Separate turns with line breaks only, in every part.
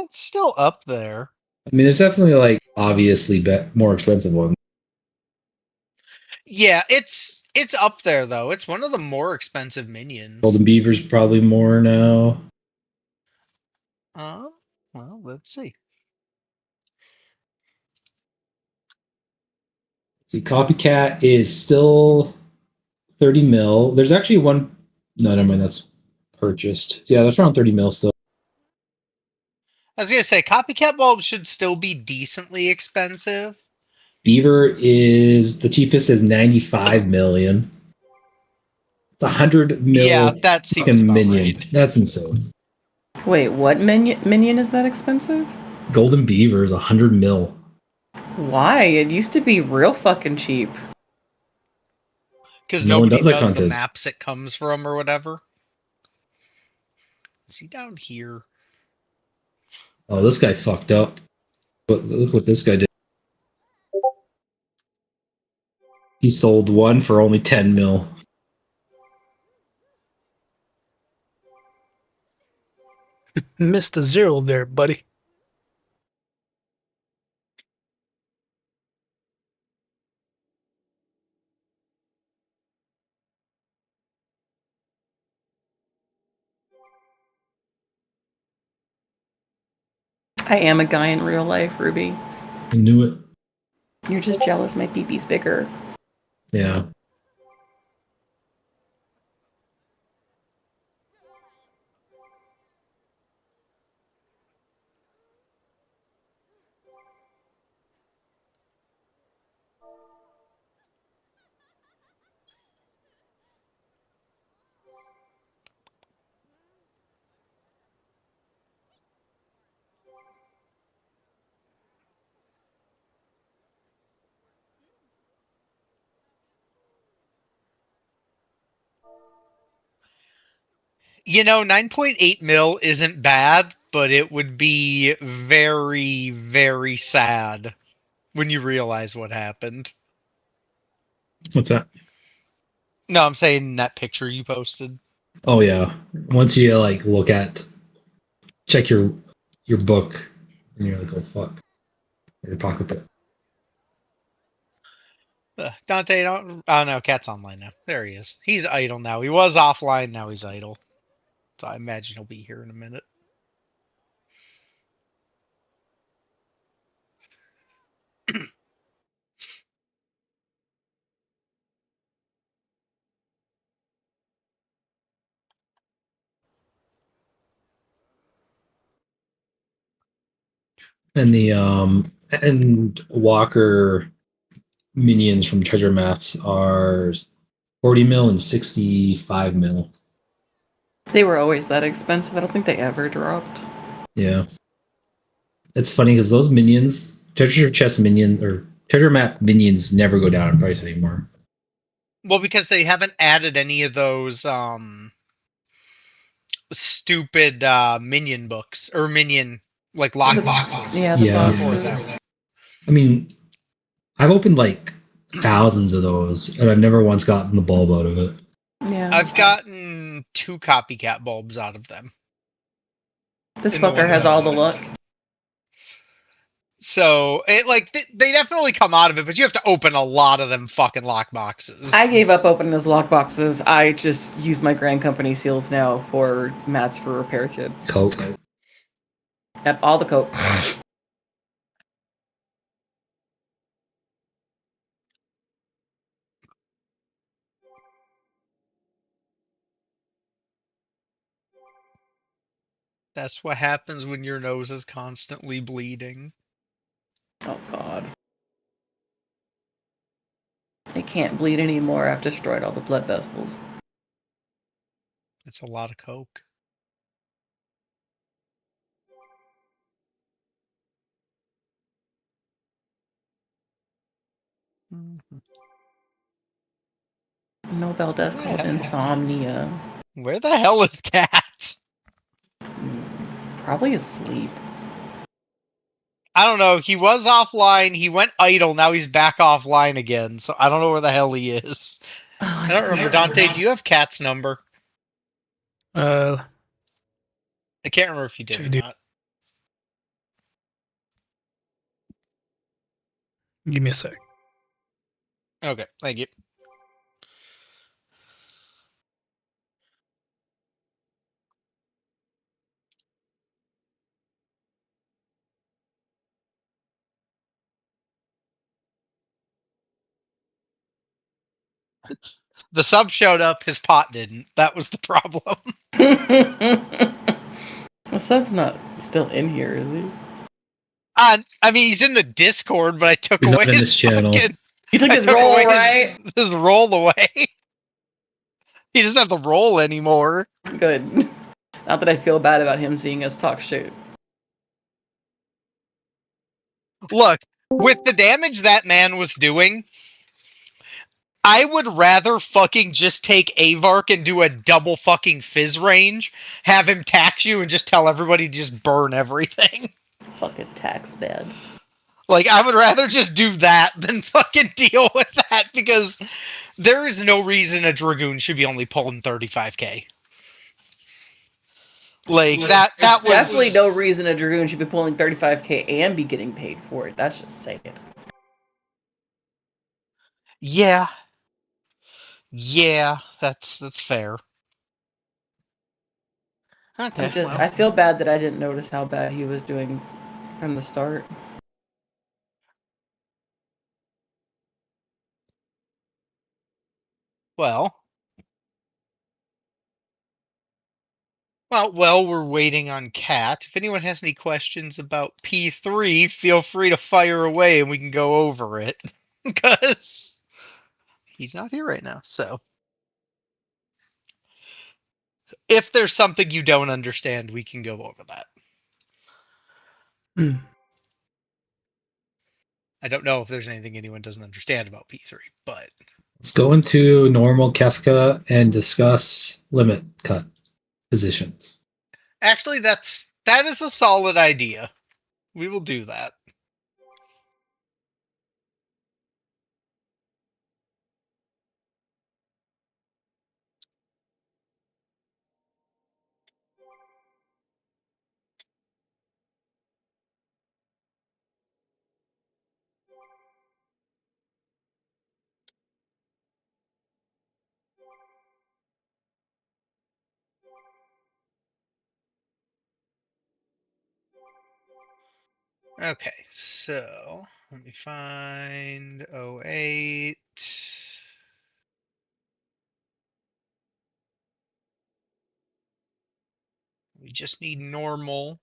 it's still up there.
I mean, there's definitely like obviously more expensive ones.
Yeah, it's up there though. It's one of the more expensive minions.
Golden Beaver's probably more now.
Well, let's see.
The Copycat is still 30 mil. There's actually one. No, never mind. That's purchased. Yeah, that's around 30 mil still.
I was gonna say copycat bulbs should still be decently expensive.
Beaver is the cheapest is 95 million. It's 100 mil.
Yeah, that seems about
minion.
right.
That's insane.
Wait, what minion is that expensive?
Golden Beaver is 100 mil.
Why? It used to be real fucking cheap.
Because
No one
nobody
does that
does the
contest.
maps it comes from or whatever. Is he down here?
Oh, this guy fucked up. But look what this guy did. He sold one for only 10 mil.
Missed a zero there, buddy.
I am a guy in real life, Ruby.
I knew it.
You're just jealous my peepee's bigger.
Yeah.
You know, 9.8 mil isn't bad, but it would be very, very sad when you realize what happened.
What's that?
No, I'm saying that picture you posted.
Oh yeah. Once you like check your book, and you're like, oh fuck, your pocketbook.
Dante, don't. Oh no, Cat's online now. There he is. He's idle now. He was offline. Now he's idle. So I imagine he'll be here in a minute.
And the and Walker minions from treasure maps are 40 mil and 65 mil.
They were always that expensive. I don't think they ever dropped.
Yeah. It's funny because those minions, treasure chest minions or treasure map minions never go down in price anymore.
Well, because they haven't added any of those stupid minion books or minion like lock boxes.
Yeah, the
Yeah.
boxes.
I mean, I've opened like thousands of those, and I've never once gotten the bulb out of it.
Yeah.
I've gotten 2 copycat bulbs out of them.
This
in the
fucker
ones
has
I've
all the
opened.
luck.
So it like they definitely come out of it, but you have to open a lot of them fucking lock boxes.
I gave up opening those lock boxes. I just use my Grand Company seals now for mats for repair kits.
Coke.
Yep, all the coke.
That's what happens when your nose is constantly bleeding.
Oh god. I can't bleed anymore. I've destroyed all the blood vessels.
It's a lot of coke. Mhm.
Nobel death called insomnia.
Where the hell is Cat?
Probably asleep.
I don't know. He was offline. He went idle. Now he's back offline again. So I don't know where the hell he is.
Oh,
I don't remember. Dante, do you have Cat's number?
Uh,
I can't remember if you did
Sure
or
do.
not.
Give me a sec.
Okay, thank you. The sub showed up, his pot didn't. That was the problem.
The sub's not still in here, is he?
I mean, he's in the Discord, but I took
He's
away
not in
his
this channel.
fucking-
You took
I
his
took
roll,
away
right?
his roll away. He doesn't have the roll anymore.
Good. Not that I feel bad about him seeing us talk shit.
Look, with the damage that man was doing, I would rather fucking just take Avark and do a double fucking fizz range, have him tax you, and just tell everybody to just burn everything.
Fucking tax bad.
Like, I would rather just do that than fucking deal with that, because there is no reason a Dragoon should be only pulling 35k. Like, that was...
Definitely no reason a Dragoon should be pulling 35k and be getting paid for it. That's just saying it.
Yeah. Yeah, that's fair. Okay, well.
I feel bad that I didn't notice how bad he was doing from the start.
Well, while we're waiting on Cat, if anyone has any questions about P3, feel free to fire away and we can go over it. Because he's not here right now, so. If there's something you don't understand, we can go over that.
Mm.
I don't know if there's anything anyone doesn't understand about P3, but...
Let's go into normal Kefka and discuss limit cut positions.
Actually, that is a solid idea. We will do that. Okay, so let me find 08. We just need normal.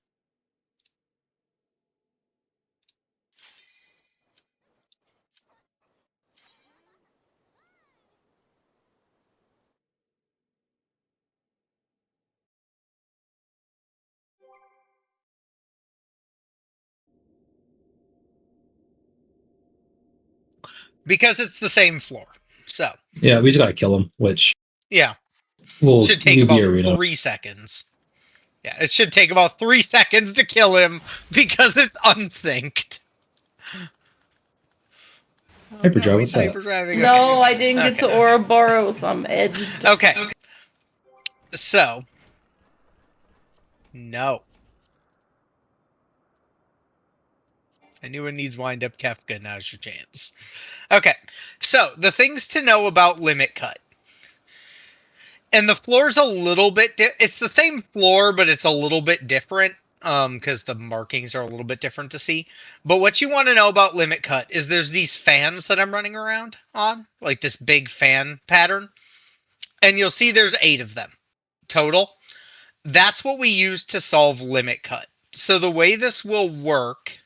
Because it's the same floor. So.
Yeah, we just gotta kill him, which
Yeah.
will
Should take
leave the
about
arena.
3 seconds. Yeah, it should take about 3 seconds to kill him because it's unthinked.
Hyperdrive, what's that?
Hyperdriving.
No,
Okay.
I didn't get to Ouroboros. I'm edged.
Okay. So. No. Anyone needs wind up Kefka, now's your chance. Okay. So, the things to know about limit cut. And the floor's a little bit... it's the same floor, but it's a little bit different. Because the markings are a little bit different to see. But what you want to know about limit cut is there's these fans that I'm running around on. Like this big fan pattern. And you'll see there's 8 of them total. That's what we use to solve limit cut. So the way this will work...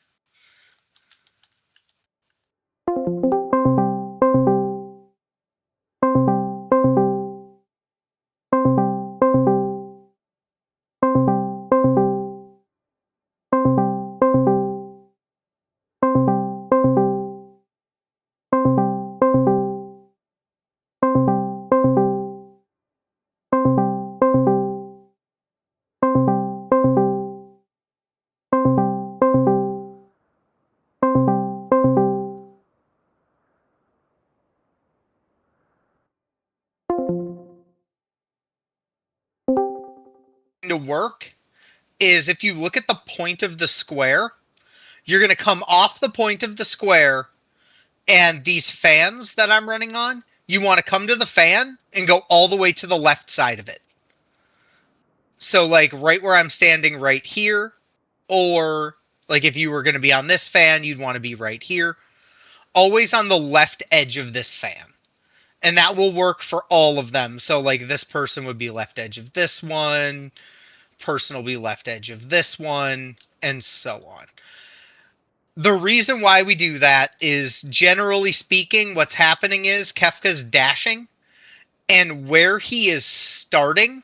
to work is if you look at the point of the square, you're going to come off the point of the square And these fans that I'm running on, you want to come to the fan and go all the way to the left side of it. So, like, right where I'm standing right here, or, like, if you were going to be on this fan, you'd want to be right here. Always on the left edge of this fan. And that will work for all of them. So, like, this person would be left edge of this one, person will be left edge of this one, and so on. The reason why we do that is, generally speaking, what's happening is Kefka's dashing, and where he is starting.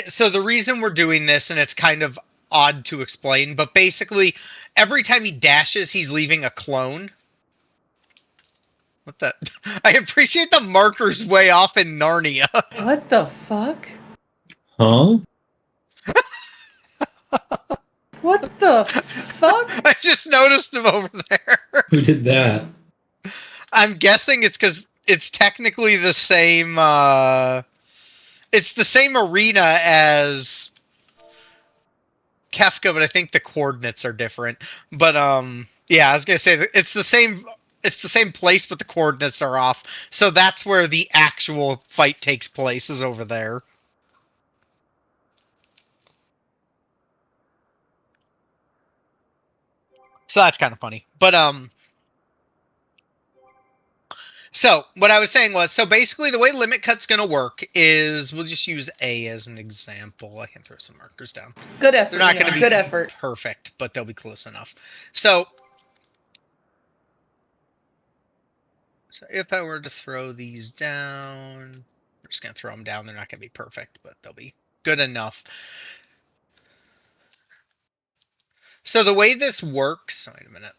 So the reason we're doing this, and it's kind of odd to explain, but basically, every time he dashes, he's leaving a clone. What the? I appreciate the markers way off in Narnia.
What the fuck?
Huh?
What the fuck?
I just noticed him over there.
Who did that?
I'm guessing it's because it's technically the same. It's the same arena as Kefka, but I think the coordinates are different. But yeah, I was gonna say it's the same. It's the same place, but the coordinates are off. So that's where the actual fight takes place, is over there. So that's kind of funny. But so what I was saying was, so basically the way limit cut's going to work is, we'll just use A as an example. I can throw some markers down.
Good effort.
They're not going to be
good effort.
perfect, but they'll be close enough. So if I were to throw these down, we're just going to throw them down. They're not going to be perfect, but they'll be good enough. So the way this works, wait a minute.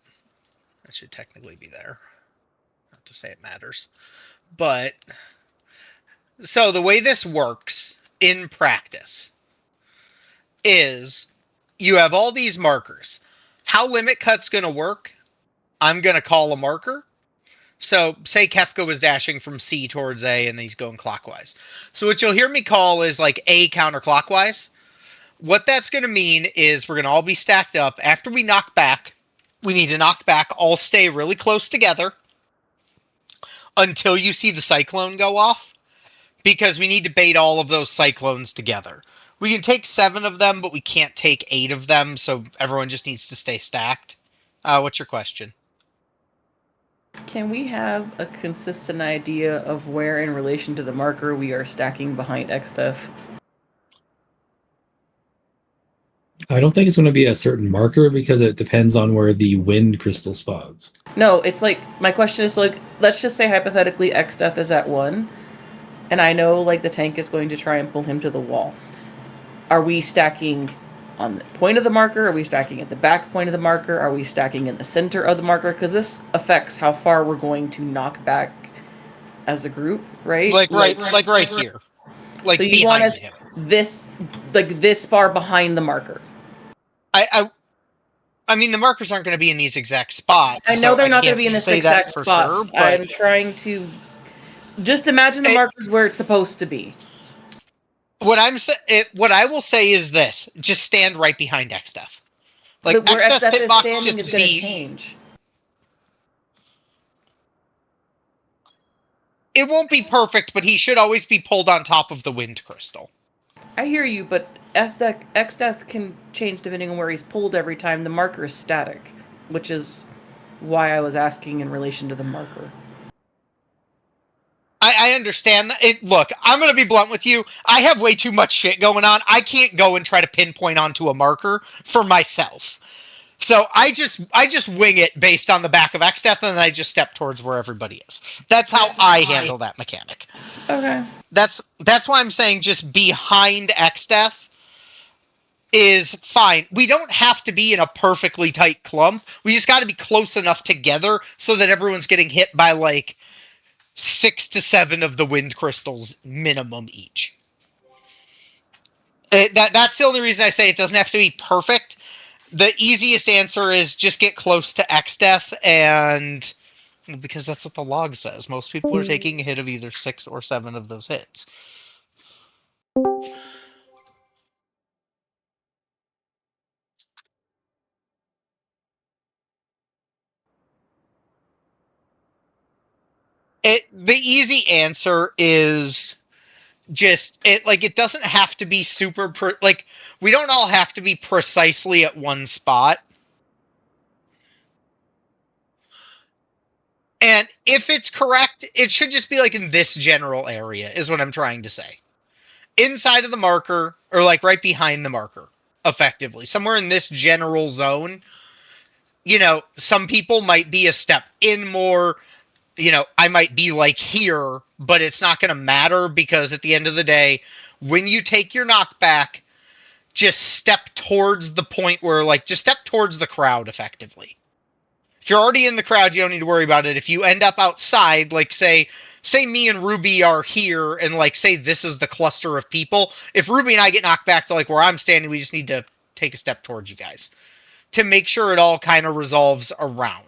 That should technically be there. Not to say it matters. But so the way this works in practice is you have all these markers. How limit cut's going to work, I'm going to call a marker. So say Kefka was dashing from C towards A and he's going clockwise. So what you'll hear me call is like A counterclockwise. What that's going to mean is we're going to all be stacked up. After we knock back, we need to knock back, all stay really close together until you see the cyclone go off, because we need to bait all of those cyclones together. We can take 7 of them, but we can't take 8 of them, so everyone just needs to stay stacked. What's your question?
Can we have a consistent idea of where, in relation to the marker, we are stacking behind Xdeath?
I don't think it's going to be a certain marker because it depends on where the wind crystal spawns.
No, it's like, my question is like, let's just say hypothetically Xdeath is at 1, and I know like the tank is going to try and pull him to the wall. Are we stacking on the point of the marker? Are we stacking at the back point of the marker? Are we stacking in the center of the marker? Because this affects how far we're going to knock back as a group, right?
Like right here. Like
so you want
behind
us
him.
this far behind the marker.
I mean, the markers aren't going to be in these exact spots.
I know
so
they're not going
can't
to be in this
say that
exact
for
spot.
sure, but
I'm trying to just imagine the markers where it's supposed to be.
what I will say is this: just stand right behind Xdeath. Like,
But where
Xdeath
Xdeath is
hitbox
standing
just
is going to
be.
change.
It won't be perfect, but he should always be pulled on top of the wind crystal.
I hear you, but Xdeath can change depending on where he's pulled every time. The marker is static, which is why I was asking in relation to the marker.
I understand that. Look, I'm going to be blunt with you. I have way too much shit going on. I can't go and try to pinpoint onto a marker for myself. So I just wing it based on the back of Xdeath, and then I just step towards where everybody is. That's how I handle that mechanic.
Okay.
That's why I'm saying just behind Xdeath is fine. We don't have to be in a perfectly tight clump. We just got to be close enough together so that everyone's getting hit by like 6 to 7 of the wind crystals minimum each. That's the only reason I say it doesn't have to be perfect. The easiest answer is just get close to Xdeath, and because that's what the log says. Most people are taking a hit of either 6 or 7 of those hits. The easy answer is just it doesn't have to be super we don't all have to be precisely at one spot. And if it's correct, it should just be like in this general area, is what I'm trying to say. Inside of the marker, or like right behind the marker, effectively. Somewhere in this general zone. Some people might be a step in more. I might be like here, but it's not going to matter because at the end of the day, when you take your knockback, just step towards the point where, just step towards the crowd, effectively. If you're already in the crowd, you don't need to worry about it. If you end up outside, say me and Ruby are here, and say this is the cluster of people. If Ruby and I get knocked back to where I'm standing, we just need to take a step towards you guys to make sure it all kind of resolves around.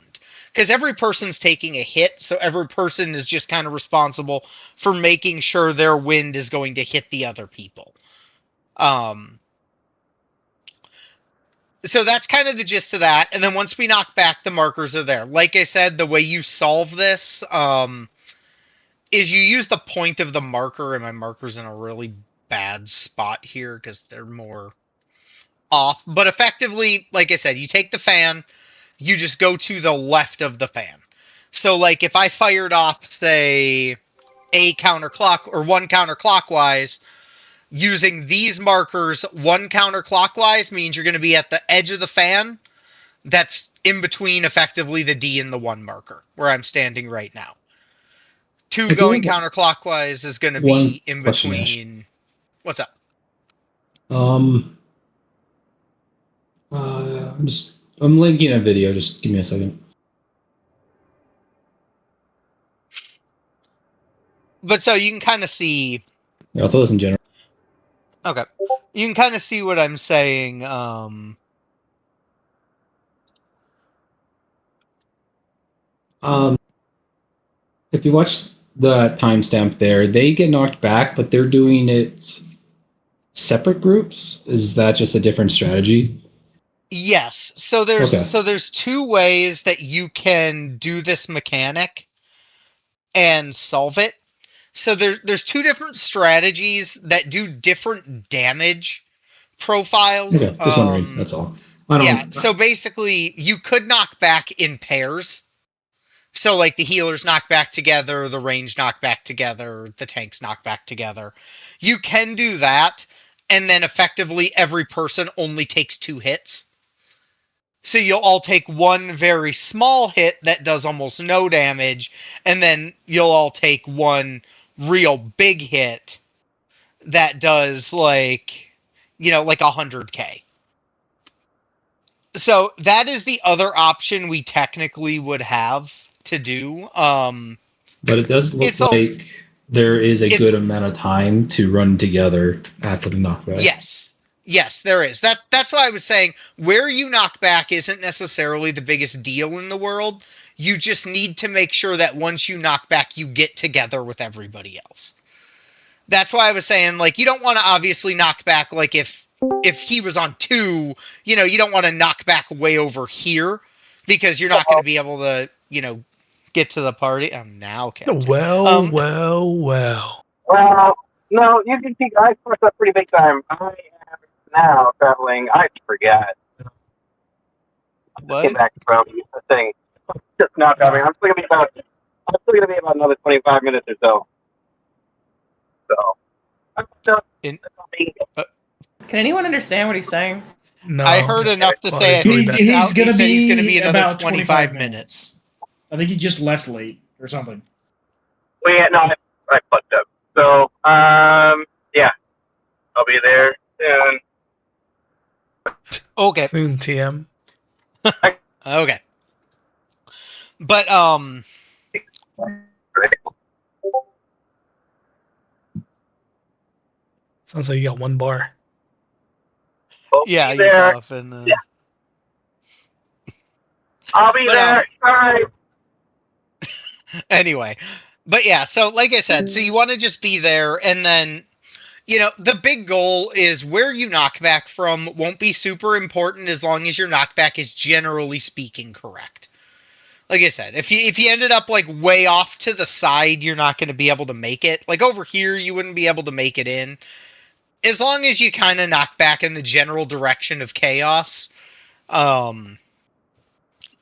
Because every person's taking a hit, so every person is just kind of responsible for making sure their wind is going to hit the other people. So that's kind of the gist of that. And then once we knock back, the markers are there. Like I said, the way you solve this is you use the point of the marker, and my marker's in a really bad spot here because they're more off. But effectively, like I said, you take the fan, you just go to the left of the fan. So if I fired off, say, one counterclockwise, using these markers, one counterclockwise means you're going to be at the edge of the fan. That's in between, effectively, the D and the 1 marker, where I'm standing right now. 2 going counterclockwise is going to be in between. What's up?
I'm linking a video. Just give me a second.
But so you can kind of see.
Yeah, I'll throw this in general.
Okay. You can kind of see what I'm saying.
If you watch the timestamp there, they get knocked back, but they're doing it separate groups. Is that just a different strategy?
Yes. So there's 2 ways that you can do this mechanic and solve it. So there's 2 different strategies that do different damage profiles.
Okay, just wondering. That's all.
So basically, you could knock back in pairs. So the healers knock back together, the range knock back together, the tanks knock back together. You can do that, and then effectively every person only takes 2 hits. So you'll all take 1 very small hit that does almost no damage, and then you'll all take 1 real big hit that does 100k. So that is the other option we technically would have to do.
But it does look like there is a good amount of time to run together after the knockback.
Yes, there is. That's why I was saying where you knock back isn't necessarily the biggest deal in the world. You just need to make sure that once you knock back, you get together with everybody else. That's why I was saying, you don't want to obviously knock back, if he was on 2, you don't want to knock back way over here because you're not going to be able to, get to the party. Now, okay.
Well.
Well, no, you can see I first up pretty big time. I am now traveling. I forget.
What?
Get back from the thing. Just now traveling. I'm still gonna be about another 25 minutes or so.
Can anyone understand what he's saying?
No.
I heard enough to say
he's going to be
another
about
25 minutes.
I think he just left late or something.
Well, yeah, no, I fucked up. So, yeah, I'll be there soon.
Okay.
Soon, TM.
Okay. But
Sounds like you got 1 bar.
yeah,
there.
he's off and
Yeah. I'll be there. Bye.
Anyway, but yeah, so like I said, so you want to just be there, and then the big goal is where you knock back from won't be super important as long as your knockback is generally speaking correct. like I said, if you ended up like way off to the side, you're not going to be able to make it. Like over here, you wouldn't be able to make it in. As long as you kind of knock back in the general direction of chaos, as long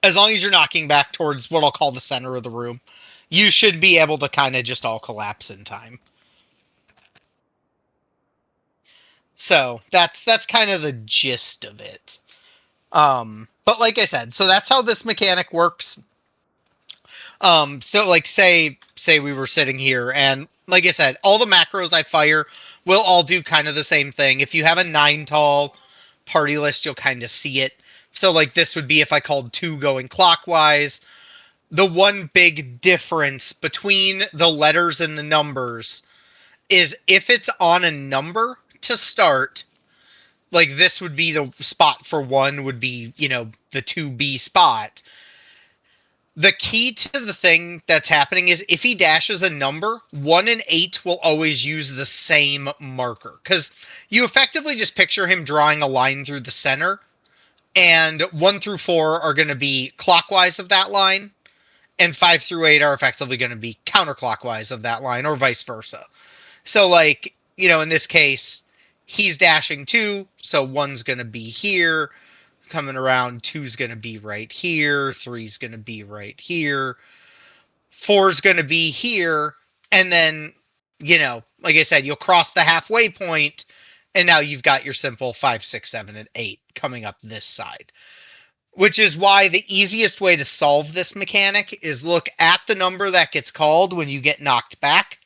as you're knocking back towards what I'll call the center of the room, you should be able to kind of just all collapse in time. So that's kind of the gist of it. But like I said, so that's how this mechanic works. So like say we were sitting here, and like I said, all the macros I fire will all do kind of the same thing. If you have a 9 tall party list, you'll kind of see it. So like this would be if I called 2 going clockwise. The one big difference between the letters and the numbers is if it's on a number to start, like this would be the spot for 1 would be, the 2B spot. The key to the thing that's happening is if he dashes a number, 1 and 8 will always use the same marker. Because you effectively just picture him drawing a line through the center, and 1 through 4 are going to be clockwise of that line, and 5 through 8 are effectively going to be counterclockwise of that line, or vice versa. So, like, in this case, he's dashing 2, so 1's going to be here. Coming around, 2's going to be right here. 3's going to be right here. 4's going to be here. And then, like I said, you'll cross the halfway point, and now you've got your simple 5, 6, 7, and 8 coming up this side. Which is why the easiest way to solve this mechanic is look at the number that gets called when you get knocked back.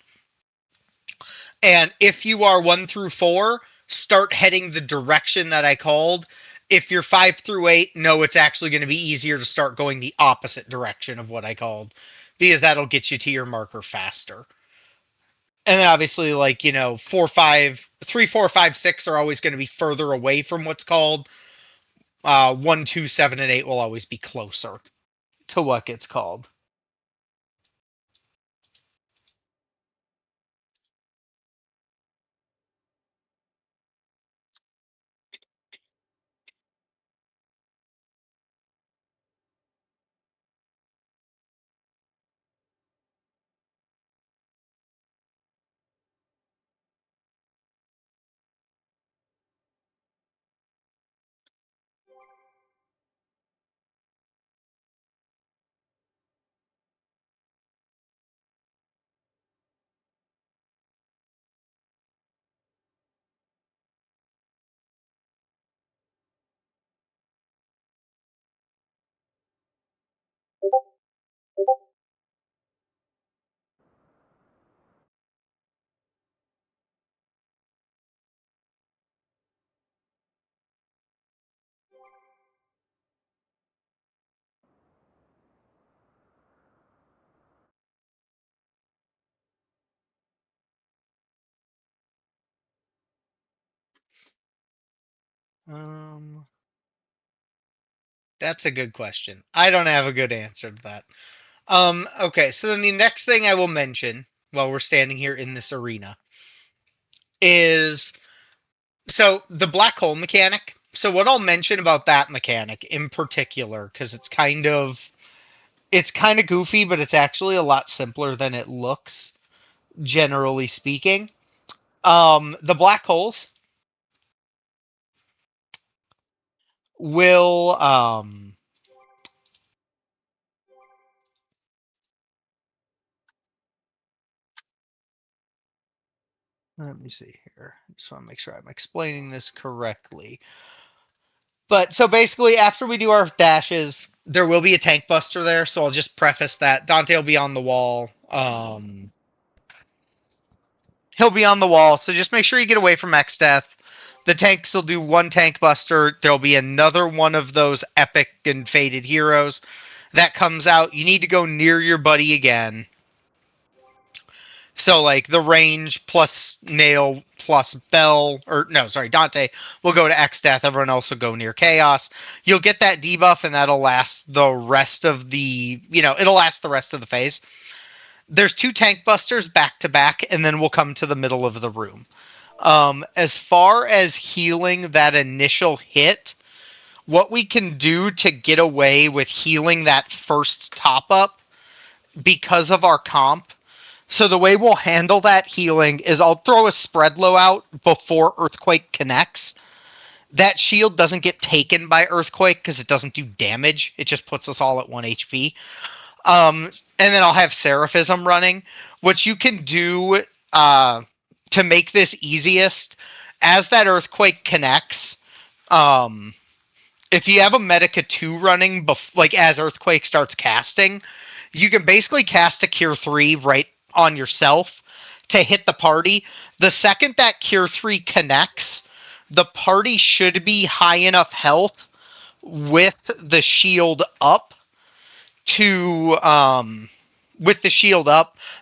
And if you are 1 through 4, start heading the direction that I called. If you're 5 through 8, no, it's actually going to be easier to start going the opposite direction of what I called, because that'll get you to your marker faster. And then obviously, like, 3, 4, 5, 6 are always going to be further away from what's called. 1, 2, 7, and 8 will always be closer to what gets called. That's a good question. I don't have a good answer to that. Okay, so then the next thing I will mention while we're standing here in this arena is so the black hole mechanic. So what I'll mention about that mechanic in particular, because it's kind of goofy, but it's actually a lot simpler than it looks, generally speaking. The black holes will let me see here. I just want to make sure I'm explaining this correctly. But so basically, after we do our dashes, there will be a tank buster there. So I'll just preface that Dante will be on the wall. He'll be on the wall. So just make sure you get away from X Death. The tanks will do 1 tank buster. There'll be another one of those epic and faded heroes that comes out. You need to go near your buddy again. So, like, the range plus Nail plus Bell, or no, sorry, Dante will go to X Death. Everyone else will go near Chaos. You'll get that debuff, and that'll last the rest of the, it'll last the rest of the phase. There's 2 tank busters back to back, and then we'll come to the middle of the room. As far as healing that initial hit, what we can do to get away with healing that first top up because of our comp. So the way we'll handle that healing is I'll throw a spread low out before Earthquake connects. That shield doesn't get taken by Earthquake because it doesn't do damage. It just puts us all at 1 HP. And then I'll have Seraphism running, which you can do to make this easiest. As that Earthquake connects, if you have a Medica 2 running, like as Earthquake starts casting, you can basically cast a Cure 3 right on yourself to hit the party. The second that Cure 3 connects, the party should be high enough health with the shield up to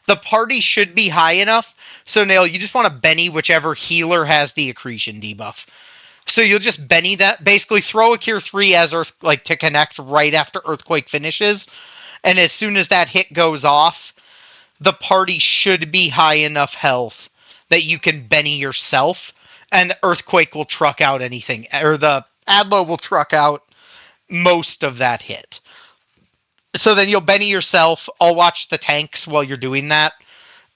the party should be high enough. So Nail, you just want to Benny whichever healer has the accretion debuff. So you'll just Benny that, basically throw a Cure 3 as to connect right after Earthquake finishes, and as soon as that hit goes off, the party should be high enough health that you can Benny yourself, and the Earthquake will truck out anything, or the Adlo will truck out most of that hit. So then you'll Benny yourself, I'll watch the tanks while you're doing that,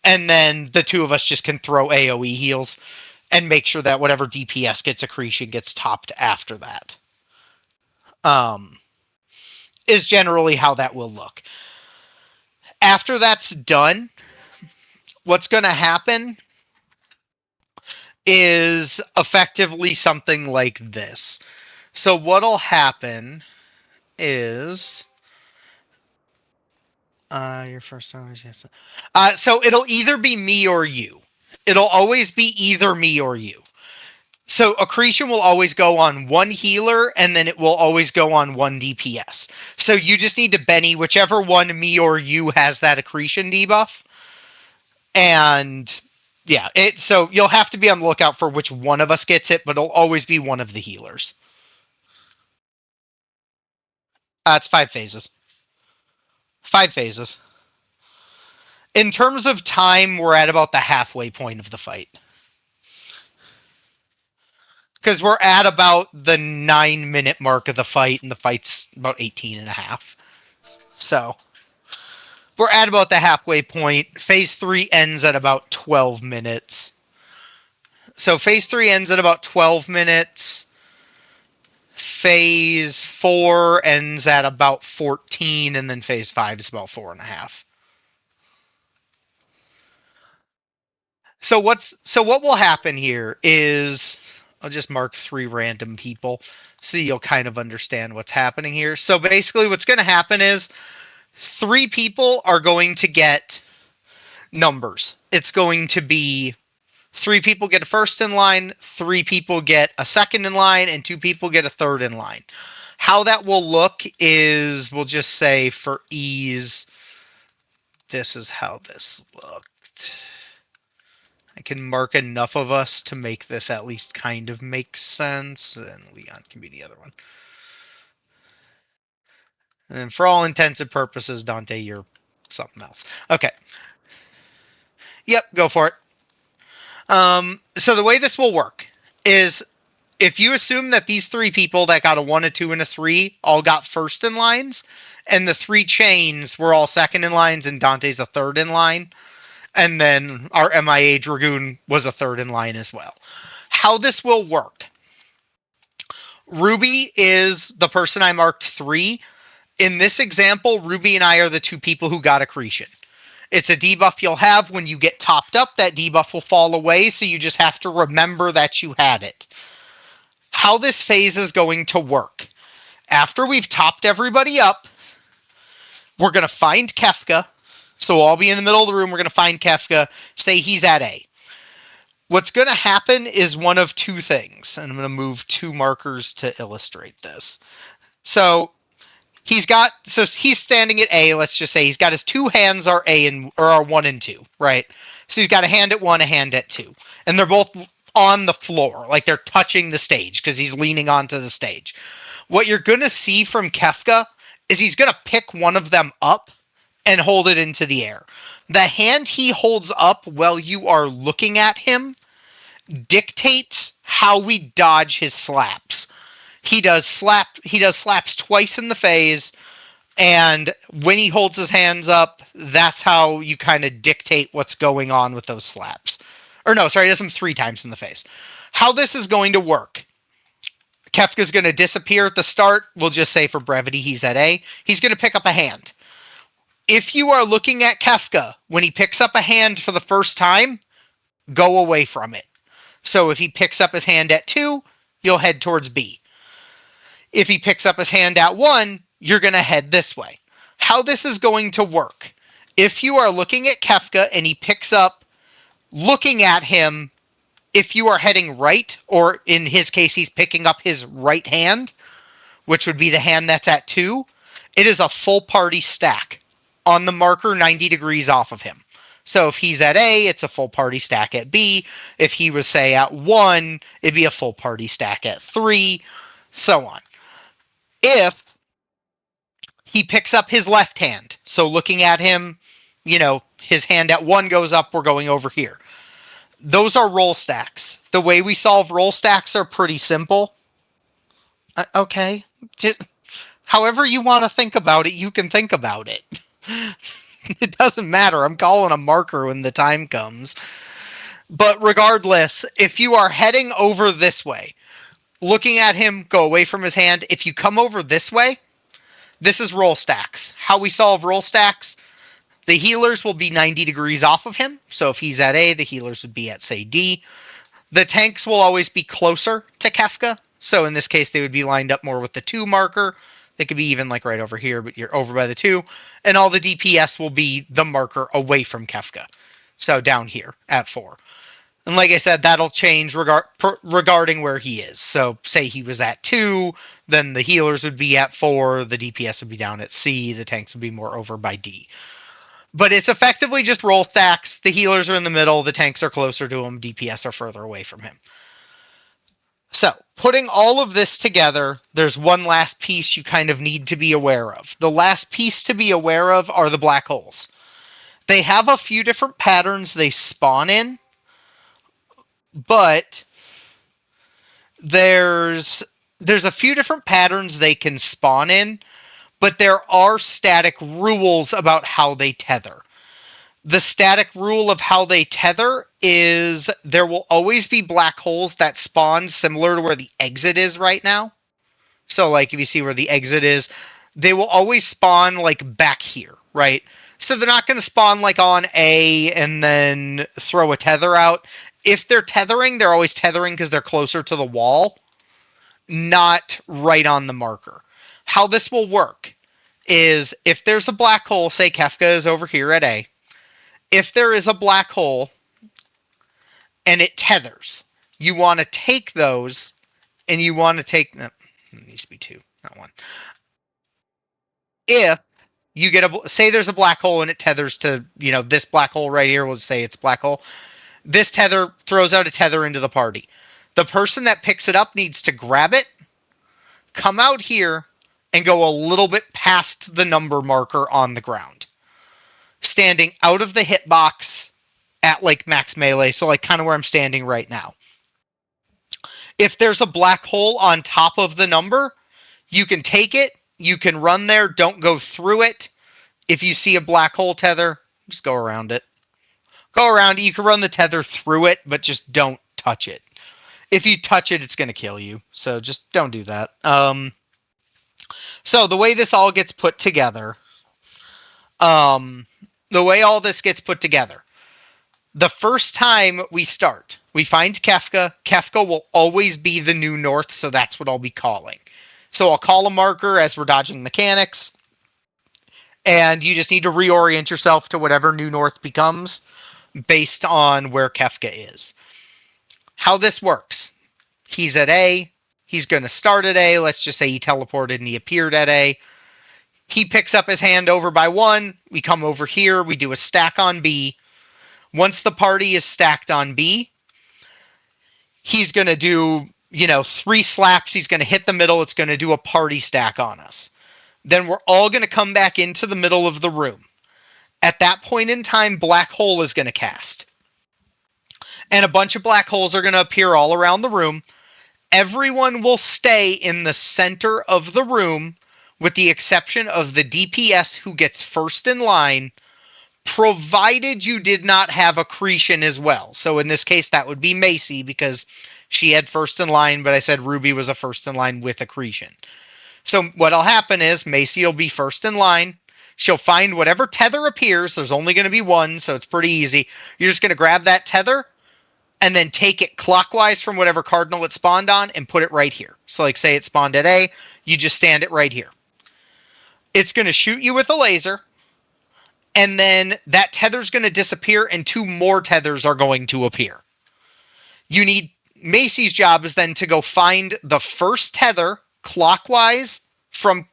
and then the two of us just can throw AoE heals and make sure that whatever DPS gets accretion gets topped after that. Is generally how that will look. After that's done, what's going to happen is effectively something like this. So what'll happen is your first time. So it'll either be me or you. It'll always be either me or you. So accretion will always go on one healer, and then it will always go on one DPS. So you just need to Benny whichever one, me or you, has that accretion debuff. And yeah, so you'll have to be on the lookout for which one of us gets it, but it'll always be one of the healers. It's 5 phases. 5 phases. In terms of time, we're at about the halfway point of the fight. Because we're at about the 9-minute mark of the fight, and the fight's about 18 and a half. So we're at about the halfway point. Phase 3 ends at about 12 minutes. So Phase 3 ends at about 12 minutes. Phase 4 ends at about 14, and then Phase 5 is about 4.5. So what will happen here is, I'll just mark 3 random people so you'll kind of understand what's happening here. So basically what's going to happen is 3 people are going to get numbers. It's going to be 3 people get a first in line, 3 people get a second in line, and 2 people get a third in line. How that will look is, we'll just say for ease, this is how this looked. I can mark enough of us to make this at least kind of make sense, and Leon can be the other one. And for all intents and purposes, Dante, you're something else. Okay. Yep, go for it. So the way this will work is, if you assume that these 3 people that got a 1, a 2, and a 3 all got first in lines, and the 3 chains were all second in lines, and Dante's a third in line, and then our MIA Dragoon was a third in line as well. How this will work. Ruby is the person I marked 3. In this example, Ruby and I are the 2 people who got accretion. It's a debuff you'll have when you get topped up. That debuff will fall away, so you just have to remember that you had it. How this phase is going to work. After we've topped everybody up, we're going to find Kefka. So we'll all be in the middle of the room. We're going to find Kefka, say he's at A. What's going to happen is one of 2 things. And I'm going to move 2 markers to illustrate this. So he's standing at A. Let's just say he's got his 2 hands are A and or are 1 and 2, right? So he's got a hand at 1, a hand at 2, and they're both on the floor, like they're touching the stage because he's leaning onto the stage. What you're going to see from Kefka is he's going to pick one of them up and hold it into the air. The hand he holds up while you are looking at him dictates how we dodge his slaps. He does slaps twice in the phase, and when he holds his hands up, that's how you kind of dictate what's going on with those slaps. Or no, sorry, he does them 3 times in the face. How this is going to work. Kefka's going to disappear at the start. We'll just say for brevity he's at A. He's going to pick up a hand. If you are looking at Kefka when he picks up a hand for the first time, go away from it. So if he picks up his hand at 2, you'll head towards B. If he picks up his hand at 1, you're going to head this way. How this is going to work. If you are looking at Kefka and he picks up, looking at him, if you are heading right, or in his case, he's picking up his right hand, which would be the hand that's at 2, it is a full party stack on the marker 90 degrees off of him. So if he's at A, it's a full party stack at B. If he was, say, at 1, it'd be a full party stack at 3, so on. If he picks up his left hand, so looking at him, his hand at 1 goes up, we're going over here. Those are roll stacks. The way we solve roll stacks are pretty simple. Okay. However you want to think about it, you can think about it. It doesn't matter. I'm calling a marker when the time comes. But regardless, if you are heading over this way, looking at him, go away from his hand. If you come over this way, this is roll stacks. How we solve roll stacks, the healers will be 90 degrees off of him. So if he's at A, the healers would be at, say, D. The tanks will always be closer to Kefka. So in this case, they would be lined up more with the 2 marker. They could be even like right over here, but you're over by the 2. And all the DPS will be the marker away from Kefka. So down here at 4. And like I said, that'll change regarding where he is. So say he was at 2, then the healers would be at 4, the DPS would be down at C, the tanks would be more over by D. But it's effectively just roll stacks. The healers are in the middle, the tanks are closer to him, DPS are further away from him. So, putting all of this together, there's one last piece you kind of need to be aware of. The last piece to be aware of are the black holes. They have a few different patterns they spawn in, but there's a few different patterns they can spawn in, but there are static rules about how they tether. The static rule of how they tether is there will always be black holes that spawn similar to where the exit is right now. So like if you see where the exit is, they will always spawn like back here, right? So they're not going to spawn like on A and then throw a tether out. If they're tethering, they're always tethering because they're closer to the wall, not right on the marker. How this will work is if there's a black hole, say Kefka is over here at A, if there is a black hole and it tethers, you want to take those and you want to take... No, it needs to be 2, not 1. If you get say there's a black hole and it tethers to, this black hole right here, we'll say it's black hole. This tether throws out a tether into the party. The person that picks it up needs to grab it, come out here, and go a little bit past the number marker on the ground. Standing out of the hitbox at like max melee, so like kind of where I'm standing right now. If there's a black hole on top of the number, you can take it, you can run there, don't go through it. If you see a black hole tether, just go around it. Go around it, you can run the tether through it, but just don't touch it. If you touch it, it's going to kill you, so just don't do that. So the way this all gets put together, the way all this gets put together, the first time we start, we find Kefka. Kefka will always be the new north, so that's what I'll be calling. So I'll call a marker as we're dodging mechanics, and you just need to reorient yourself to whatever new north becomes based on where Kefka is. How this works, he's at A, he's going to start at A, let's just say he teleported and he appeared at A. He picks up his hand over by 1, we come over here, we do a stack on B. Once the party is stacked on B, he's going to do, 3 slaps, he's going to hit the middle, it's going to do a party stack on us. Then we're all going to come back into the middle of the room. At that point in time, black hole is going to cast. And a bunch of black holes are going to appear all around the room. everyone will stay in the center of the room with the exception of the DPS who gets first in line, provided you did not have accretion as well. So in this case, that would be Macy because she had first in line, but I said Ruby was a first in line with accretion. So what'll happen is Macy will be first in line. She'll find whatever tether appears. There's only going to be one, so it's pretty easy. You're just going to grab that tether and then take it clockwise from whatever cardinal it spawned on and put it right here. So like say it spawned at A, you just stand it right here. It's going to shoot you with a laser, and then that tether's going to disappear and 2 more tethers are going to appear. Macy's job is then to go find the first tether clockwise from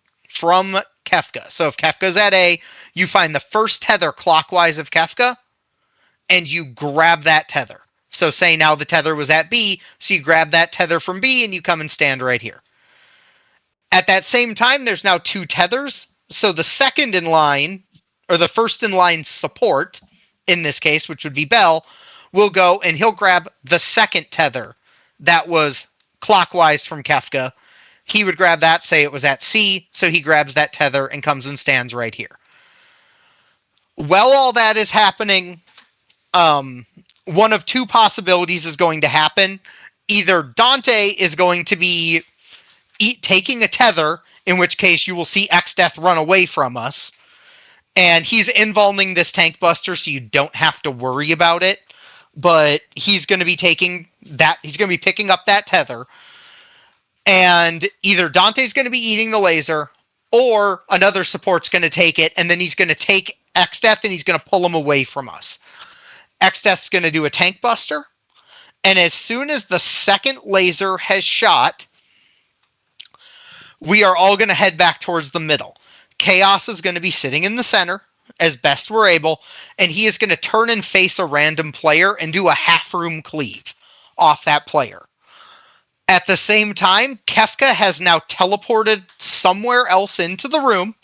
Kefka. So if Kefka's at A, you find the first tether clockwise of Kefka, and you grab that tether. So say now the tether was at B, so you grab that tether from B and you come and stand right here. At that same time, there's now 2 tethers. So the second in line, or the first in line support, in this case, which would be Bell, will go and he'll grab the second tether that was clockwise from Kefka. He would grab that, say it was at C, so he grabs that tether and comes and stands right here. While all that is happening, one of 2 possibilities is going to happen. Either Dante is going to be taking a tether, in which case you will see Xdeath run away from us, and he's involving this tank buster, so you don't have to worry about it. But he's going to be taking that. He's going to be picking up that tether, and either Dante's going to be eating the laser, or another support's going to take it, and then he's going to take Xdeath and he's going to pull him away from us. Xdeath's going to do a tank buster, and as soon as the second laser has shot, we are all going to head back towards the middle. Chaos is going to be sitting in the center as best we're able, and he is going to turn and face a random player and do a half-room cleave off that player. At the same time, Kefka has now teleported somewhere else into the room,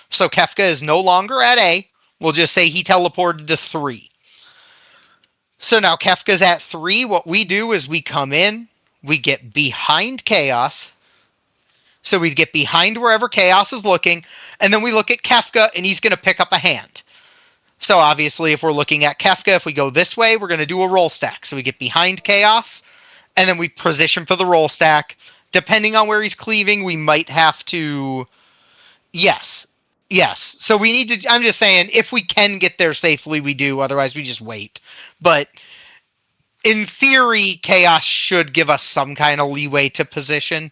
so Kefka is no longer at A. We'll just say he teleported to 3. So now Kefka's at 3. What we do is we come in, we get behind Chaos. So we get behind wherever Chaos is looking, and then we look at Kefka, and he's going to pick up a hand. So obviously, if we're looking at Kefka, if we go this way, we're going to do a roll stack. So we get behind Chaos, and then we position for the roll stack. Depending on where he's cleaving, we might have to... Yes. So we need to... I'm just saying, if we can get there safely, we do. Otherwise, we just wait. But in theory, Chaos should give us some kind of leeway to position.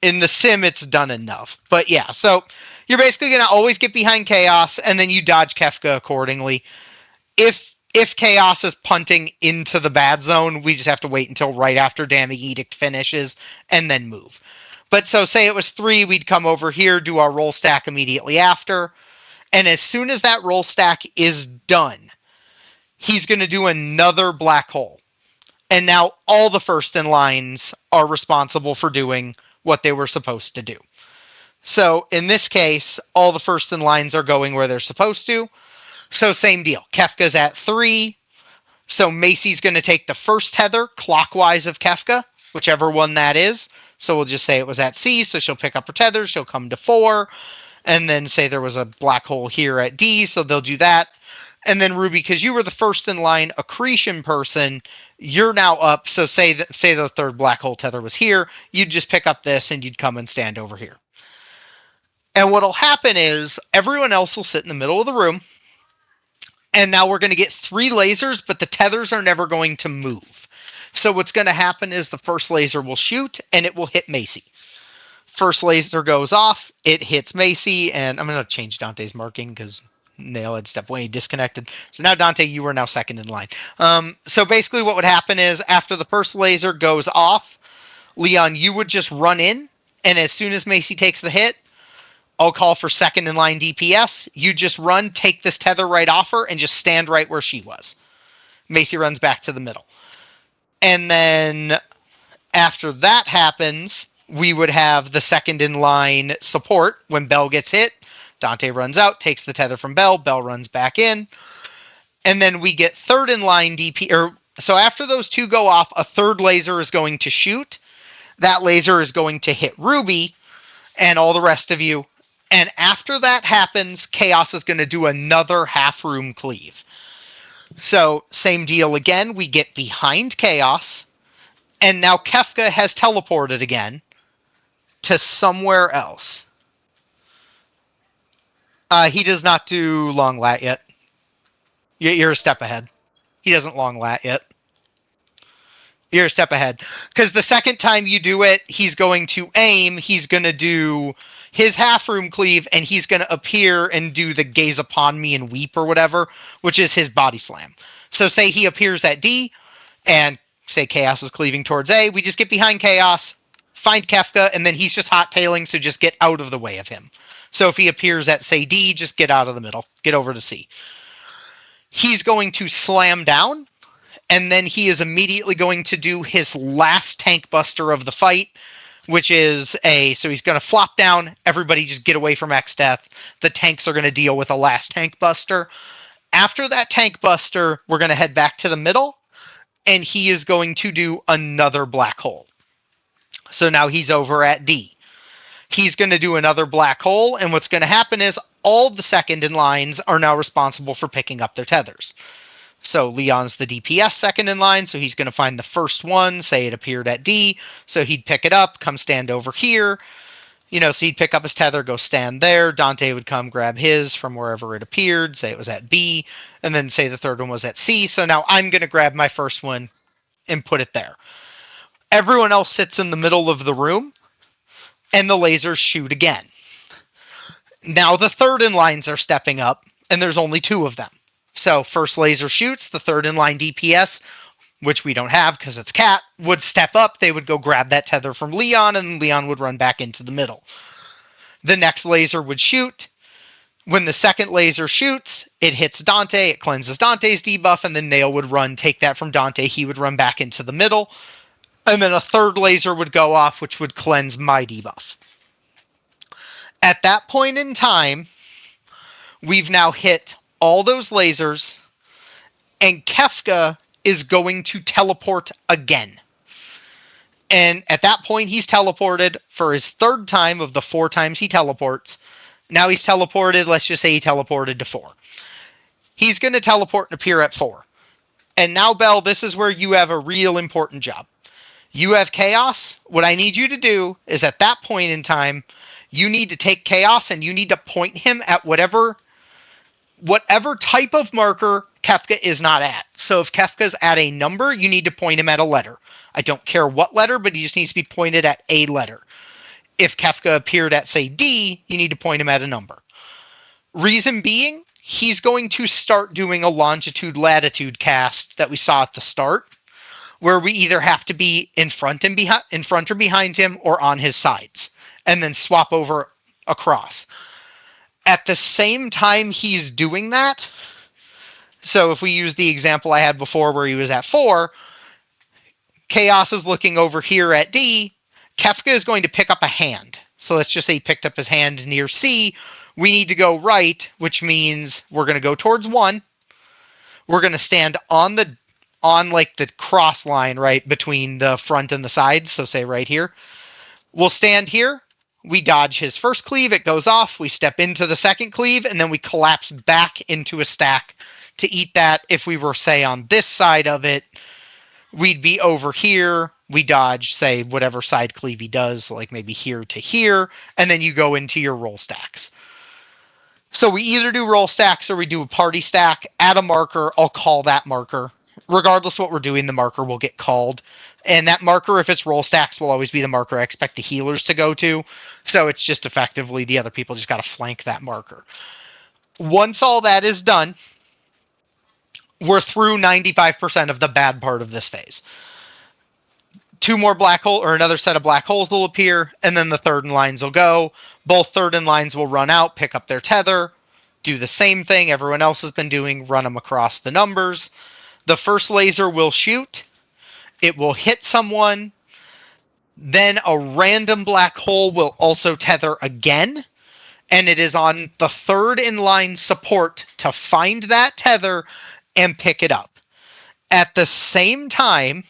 In the sim, it's done enough. But yeah, so you're basically going to always get behind Chaos, and then you dodge Kefka accordingly. If Chaos is punting into the bad zone, we just have to wait until right after Damning Edict finishes, and then move. But so say it was 3, we'd come over here, do our roll stack immediately after, and as soon as that roll stack is done, he's going to do another black hole. And now all the first in lines are responsible for doing what they were supposed to do. So in this case, all the first in lines are going where they're supposed to. So same deal. Kefka's at 3. So Macy's going to take the first tether clockwise of Kefka, whichever one that is. So we'll just say it was at C. So she'll pick up her tether. She'll come to 4. And then say there was a black hole here at D. So they'll do that. And then Ruby, because you were the first in line accretion person, you're now up. So say the third black hole tether was here, you'd just pick up this and you'd come and stand over here. And what'll happen is everyone else will sit in the middle of the room. And now we're going to get 3 lasers, but the tethers are never going to move. So what's going to happen is the first laser will shoot and it will hit Macy. First laser goes off, it hits Macy, and I'm going to change Dante's marking because Nail had stepped away, disconnected. So now, Dante, you are now second in line. So basically what would happen is after the first laser goes off, Leon, you would just run in, and as soon as Macy takes the hit, I'll call for second in line DPS. You just run, take this tether right off her, and just stand right where she was. Macy runs back to the middle. And then after that happens, we would have the second in line support when Bell gets hit. Dante runs out, takes the tether from Bell. Bell runs back in. And then we get third in line DP, or So after those two go off, a third laser is going to shoot. That laser is going to hit Ruby and all the rest of you. And after that happens, Chaos is going to do another half-room cleave. So same deal again. We get behind Chaos. And now Kefka has teleported again to somewhere else. He does not do long lat yet. You're a step ahead. He doesn't long lat yet. You're a step ahead. Because the second time you do it, he's going to aim, he's going to do his half-room cleave, and he's going to appear and do the gaze upon me and weep or whatever, which is his body slam. So say he appears at D, and say Chaos is cleaving towards A, we just get behind Chaos, find Kefka, and then he's just hot-tailing, so just get out of the way of him. So if he appears at, say, D, just get out of the middle. Get over to C. He's going to slam down, and then he is immediately going to do his last tank buster of the fight, which is so he's going to flop down, everybody just get away from X-Death. The tanks are going to deal with a last tank buster. After that tank buster, we're going to head back to the middle, and he is going to do another black hole. So now he's over at D. He's going to do another black hole, and what's going to happen is all the second in lines are now responsible for picking up their tethers. So Leon's the DPS second in line, so he's going to find the first one, say it appeared at D, so he'd pick it up, come stand over here, so he'd pick up his tether, go stand there, Dante would come grab his from wherever it appeared, say it was at B, and then say the third one was at C, so now I'm going to grab my first one and put it there. Everyone else sits in the middle of the room, and the lasers shoot again. Now the third in lines are stepping up, and there's only two of them. So first laser shoots, the third in line DPS, which we don't have because it's Cat, would step up, they would go grab that tether from Leon, and Leon would run back into the middle. The next laser would shoot. When the second laser shoots, it hits Dante, it cleanses Dante's debuff, and then Nail would run, take that from Dante, he would run back into the middle. And then a third laser would go off, which would cleanse my debuff. At that point in time, we've now hit all those lasers, and Kefka is going to teleport again. And at that point, he's teleported for his third time of the 4 times he teleports. Now he's teleported, let's just say he teleported to 4. He's going to teleport and appear at 4. And now, Belle, this is where you have a real important job. You have Chaos. What I need you to do is at that point in time, you need to take Chaos and you need to point him at whatever type of marker Kefka is not at. So if Kefka's at a number, you need to point him at a letter. I don't care what letter, but he just needs to be pointed at a letter. If Kefka appeared at, say, D, you need to point him at a number. Reason being, he's going to start doing a longitude-latitude cast that we saw at the start, where we either have to be in front or behind him or on his sides, and then swap over across. At the same time he's doing that, so if we use the example I had before where he was at 4, Chaos is looking over here at D, Kefka is going to pick up a hand. So let's just say he picked up his hand near C. We need to go right, which means we're going to go towards 1. We're going to stand on the cross line, right, between the front and the sides. So say right here. We'll stand here. We dodge his first cleave. It goes off. We step into the second cleave, and then we collapse back into a stack to eat that. If we were, say, on this side of it, we'd be over here. We dodge, say, whatever side cleave he does, like maybe here to here, and then you go into your roll stacks. So we either do roll stacks or we do a party stack. Add a marker. I'll call that marker. Regardless of what we're doing, the marker will get called. And that marker, if it's roll stacks, will always be the marker I expect the healers to go to. So it's just effectively the other people just got to flank that marker. Once all that is done, we're through 95% of the bad part of this phase. 2 more black hole or another set of black holes will appear, and then the third in lines will go. Both third in lines will run out, pick up their tether, do the same thing everyone else has been doing, run them across the numbers. The first laser will shoot. It will hit someone. Then a random black hole will also tether again. And it is on the third in line support to find that tether and pick it up. At the same time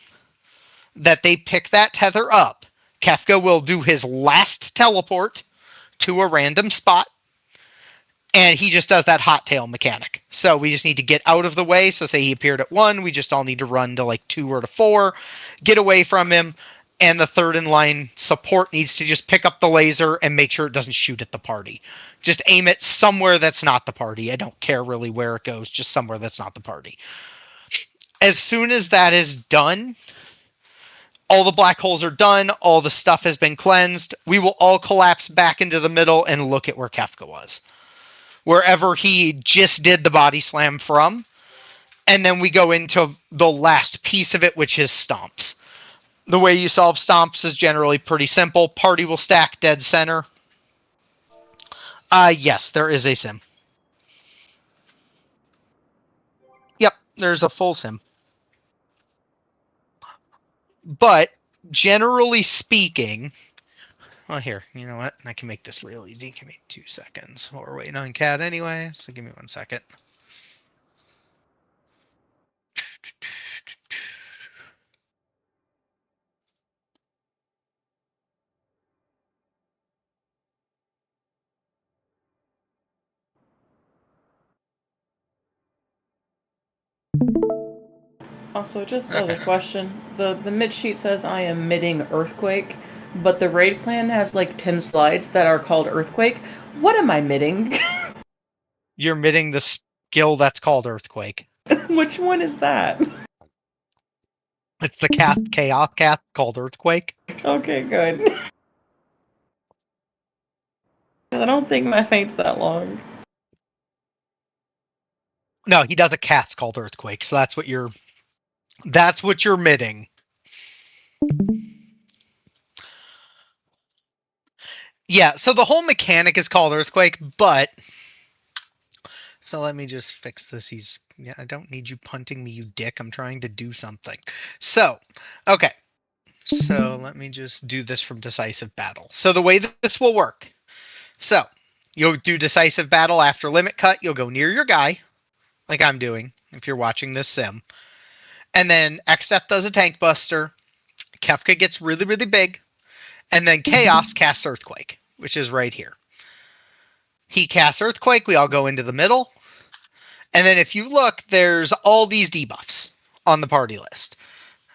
that they pick that tether up, Kefka will do his last teleport to a random spot, and he just does that hot tail mechanic. So we just need to get out of the way. So say he appeared at 1, we just all need to run to like 2 or to 4, get away from him, and the third in line support needs to just pick up the laser and make sure it doesn't shoot at the party. Just aim it somewhere that's not the party. I don't care really where it goes, just somewhere that's not the party. As soon as that is done, all the black holes are done, all the stuff has been cleansed, we will all collapse back into the middle and look at where Kefka was. Wherever he just did the body slam from. And then we go into the last piece of it, which is stomps. The way you solve stomps is generally pretty simple. Party will stack dead center. Yes, there is a sim. Yep, there's a full sim. But generally speaking, well, here, you know what? I can make this real easy. Give me 2 seconds. We're waiting on Cat anyway, so give me 1 second.
Also, just as a
Okay.
question, the mid sheet says I am midding Earthquake, but the raid plan has like 10 slides that are called Earthquake. What am I midding?
You're miding the skill that's called Earthquake.
Which one is that?
It's the chaos cat called Earthquake.
Okay, good. I don't think my feint's that long.
No, he does a cast called Earthquake, so that's what you're midding. Yeah, so the whole mechanic is called Earthquake, but so let me just fix this. I don't need you punting me, you dick. I'm trying to do something. So, okay. So let me just do this from Decisive Battle. So the way that this will work. So you'll do Decisive Battle after Limit Cut. You'll go near your guy, like I'm doing, if you're watching this sim. And then Xdeath does a Tank Buster. Kefka gets really, really big. And then Chaos casts Earthquake, which is right here. He casts Earthquake. We all go into the middle. And then if you look, there's all these debuffs on the party list.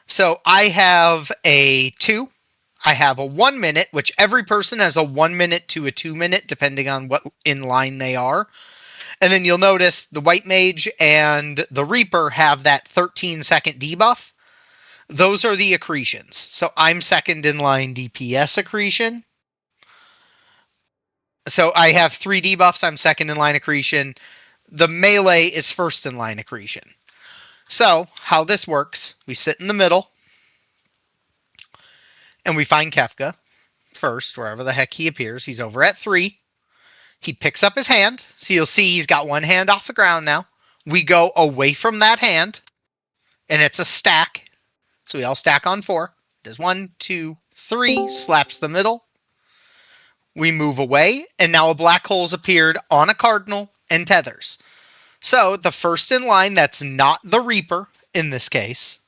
So I have a 2. I have a 1 minute, which every person has a 1 minute to a 2 minute, depending on what in line they are. And then you'll notice the White Mage and the Reaper have that 13-second debuff. Those are the accretions. So I'm second in line DPS accretion. So I have 3 debuffs. I'm second in line accretion. The melee is first in line accretion. So how this works, we sit in the middle and we find Kefka first, wherever the heck he appears. He's over at 3. He picks up his hand. So you'll see he's got one hand off the ground now. We go away from that hand and it's a stack. So we all stack on 4. Does 1, 2, 3, slaps the middle. We move away, and now a black hole's appeared on a cardinal and tethers. So the first in line, that's not the Reaper in this case,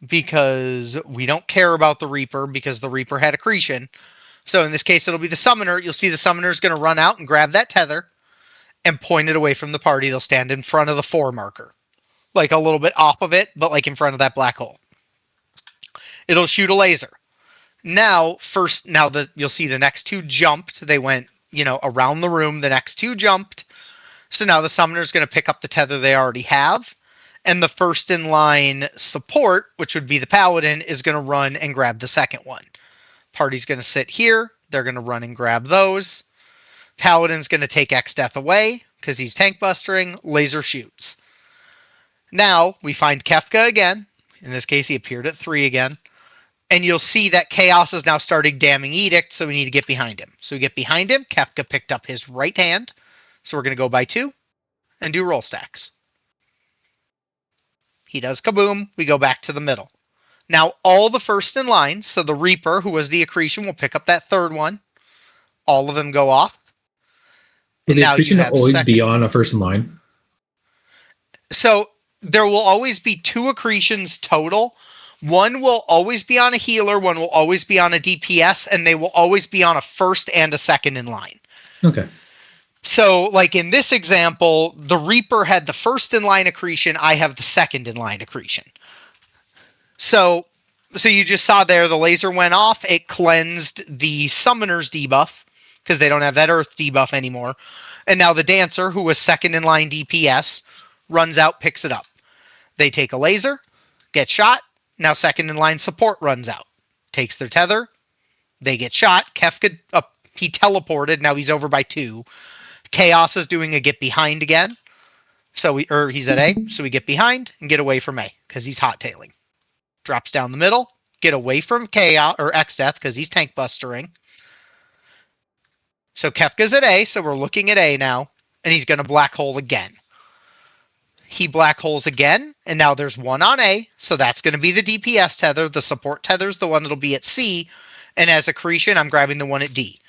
because we don't care about the Reaper because the Reaper had accretion. So in this case, it'll be the Summoner. You'll see the Summoner is going to run out and grab that tether and point it away from the party. They'll stand in front of the 4 marker, like a little bit off of it, but like in front of that black hole. It'll shoot a laser. Now you'll see the next 2 jumped. They went, around the room. The next 2 jumped. So now the Summoner is going to pick up the tether they already have. And the first in line support, which would be the Paladin, is going to run and grab the second one. Party's going to sit here. They're going to run and grab those. Paladin's going to take Xdeath away because he's tank bustering. Laser shoots. Now we find Kefka again. In this case, he appeared at 3 again. And you'll see that Chaos is now starting Damning Edict, so we need to get behind him. So we get behind him. Kefka picked up his right hand. So we're going to go by 2 and do roll stacks. He does kaboom. We go back to the middle. Now all the first in line, so the Reaper, who was the accretion, will pick up that third one. All of them go off.
Will the accretion always be on a first in line?
So there will always be 2 accretions total. One will always be on a healer, one will always be on a DPS, and they will always be on a first and a second in line.
Okay.
So, like in this example, the Reaper had the first in line accretion, I have the second in line accretion. So you just saw there the laser went off, it cleansed the summoner's debuff, because they don't have that earth debuff anymore. And now the dancer, who was second in line DPS, runs out, picks it up. They take a laser, get shot. Now second in line support runs out, takes their tether. They get shot. Kefka, he teleported. Now he's over by 2. Chaos is doing a get behind again. He's at A, so we get behind and get away from A because he's hot tailing. Drops down the middle, get away from Chaos or X Death because he's tank bustering. So Kefka's at A, so we're looking at A now, and he's going to black hole again. He black holes again, and now there's 1 on A, so that's going to be the DPS tether. The support tether's the one that'll be at C, and as accretion, I'm grabbing the one at D.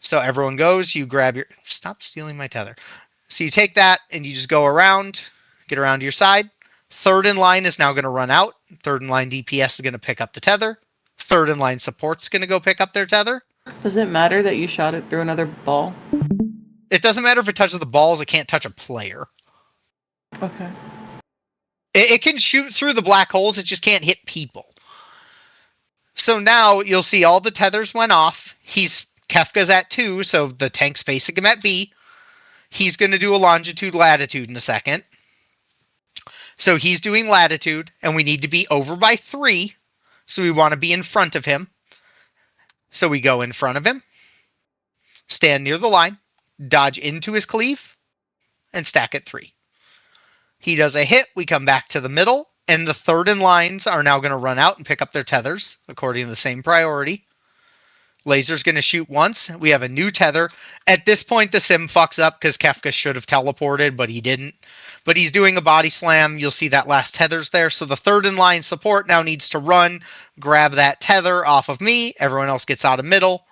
So everyone goes, you grab your... Stop stealing my tether. So you take that, and you just go around, get around to your side. Third in line is now going to run out. Third in line DPS is going to pick up the tether. Third in line support's going to go pick up their tether.
Does it matter that you shot it through another ball?
It doesn't matter if it touches the balls, it can't touch a player.
Okay.
It can shoot through the black holes, it just can't hit people. So now you'll see all the tethers went off. Kefka's at 2, so the tank's facing him at B. He's going to do a longitude latitude in a second. So he's doing latitude, and we need to be over by 3. So we want to be in front of him. So we go in front of him, stand near the line, dodge into his cleave, and stack at 3. He does a hit, we come back to the middle, and the third in lines are now going to run out and pick up their tethers, according to the same priority. Laser's going to shoot once. We have a new tether. At this point, the sim fucks up because Kefka should have teleported, but he didn't. But he's doing a body slam. You'll see that last tether's there. So the third in line support now needs to run, grab that tether off of me. Everyone else gets out of middle.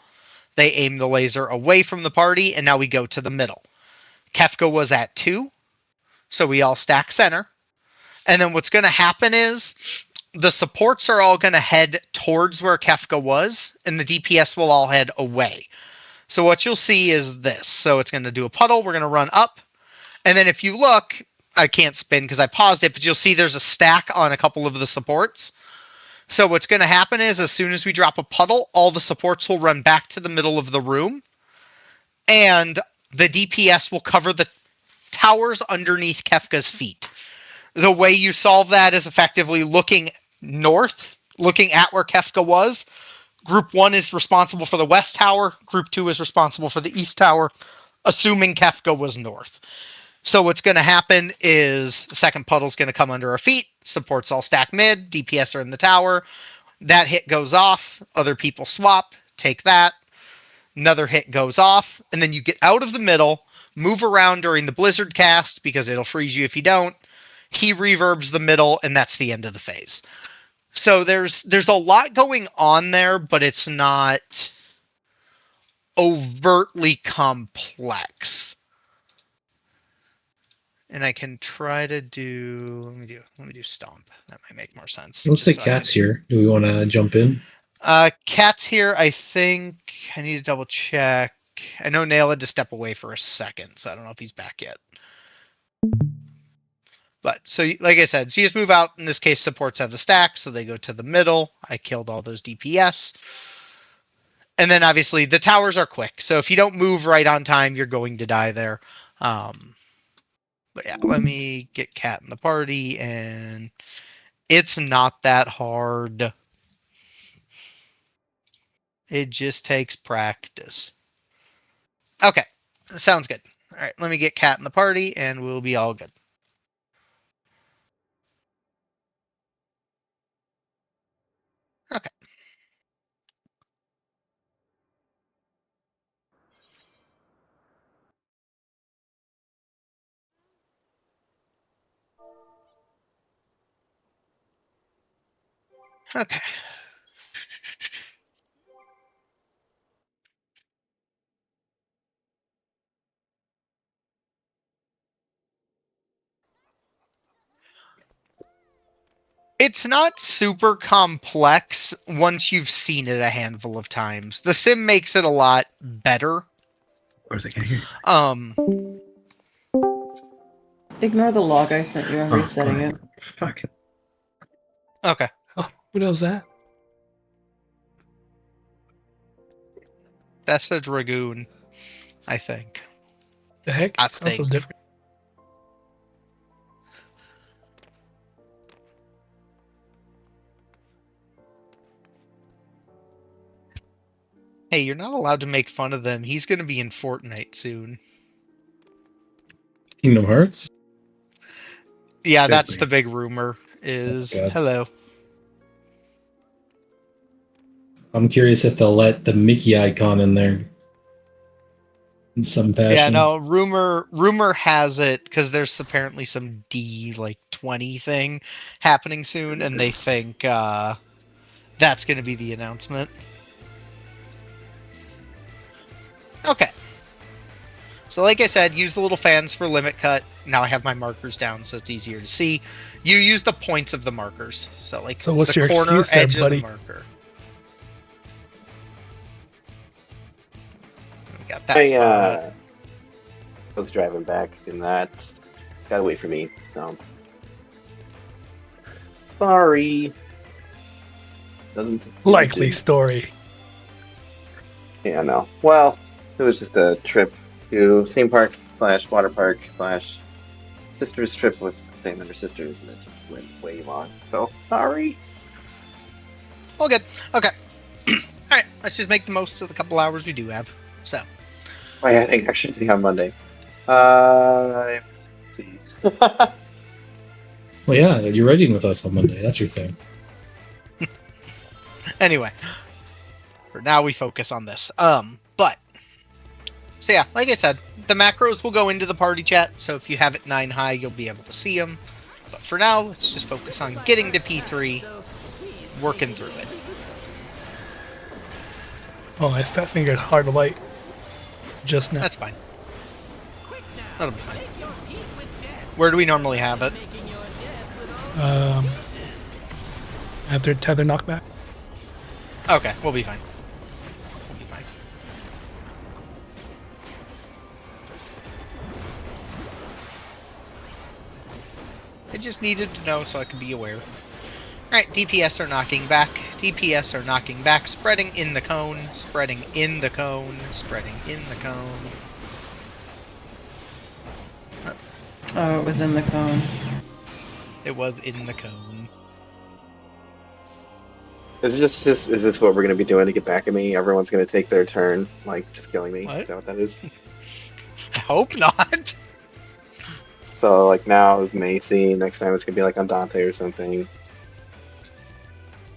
They aim the laser away from the party, and now we go to the middle. Kefka was at 2, so we all stack center. And then what's going to happen is the supports are all going to head towards where Kefka was, and the DPS will all head away. So what you'll see is this. So it's going to do a puddle. We're going to run up. And then if you look, I can't spin because I paused it, but you'll see there's a stack on a couple of the supports. So what's going to happen is as soon as we drop a puddle, all the supports will run back to the middle of the room. And the DPS will cover the towers underneath Kefka's feet. The way you solve that is effectively looking north, looking at where Kefka was. Group 1 is responsible for the west tower. Group 2 is responsible for the east tower, assuming Kefka was north. So what's going to happen is the second puddle's going to come under our feet. Supports all stack mid. DPS are in the tower. That hit goes off. Other people swap. Take that. Another hit goes off. And then you get out of the middle. Move around during the blizzard cast because it'll freeze you if you don't. He reverbs the middle, and that's the end of the phase. So there's a lot going on there, but it's not overtly complex. And I can try to do. Let me do stomp. That might make more sense.
Looks like Cat's here. Do we want to jump in?
Cat's here. I think I need to double check. I know Nail had to step away for a second, so I don't know if he's back yet. But so, like I said, so you just move out. In this case, supports have the stack, so they go to the middle. I killed all those DPS. And then obviously the towers are quick. So if you don't move right on time, you're going to die there. But yeah, let me get Cat in the party, and it's not that hard. It just takes practice. Okay, sounds good. All right, let me get Cat in the party, and we'll be all good. Okay. Okay. It's not super complex once you've seen it a handful of times. The sim makes it a lot better.
Where's it hear?
Ignore the log I sent you. I'm resetting it.
Fuck it.
Okay.
Oh, what else that?
That's a dragoon, I think.
The heck?
I
It sounds so
think.
different.
Hey, you're not allowed to make fun of them. He's going to be in Fortnite soon.
Kingdom Hearts?
Yeah,
Good
that's
thing.
the big rumor. Is
God.
hello.
I'm curious if they'll let the Mickey icon in there in some fashion.
Yeah, no, rumor has it because there's apparently some D20 thing happening soon, and they think that's going to be the announcement. Okay. So like I said, use the little fans for limit cut. Now I have my markers down so it's easier to see. You use the points of the markers. So like
So what's
the
your
corner
excuse there,
edge of
buddy?
the marker. We got that spot.
I was driving back and that gotta wait for me, so sorry. Doesn't
Likely story.
Yeah, no. Well, it was just a trip to theme park / water park / sister's trip with the same number of sisters, and it just went way long. So sorry.
All good. Okay. Alright, let's just make the most of the couple hours we do have. So.
Oh yeah, I think actually on Monday. Let's see.
Well, yeah, you're writing with us on Monday. That's your thing.
Anyway. For now we focus on this. But so yeah, like I said, the macros will go into the party chat, so if you have it 9 high, you'll be able to see them. But for now, let's just focus on getting to P3, working through it.
Oh, I fat fingered hard light just now.
That's fine. That'll be fine. Where do we normally have it?
After tether knockback.
Okay, we'll be fine. We'll be fine. I just needed to know so I could be aware. Alright, DPS are knocking back. DPS are knocking back. Spreading in the cone. Spreading in the cone. Spreading in the cone.
Oh, it was in the cone.
It was in the cone.
Is this what we're gonna be doing to get back at me? Everyone's gonna take their turn, like just killing me.
What?
Is that what that is?
I hope not.
So like now is Macy. Next time it's gonna be like Andante or something.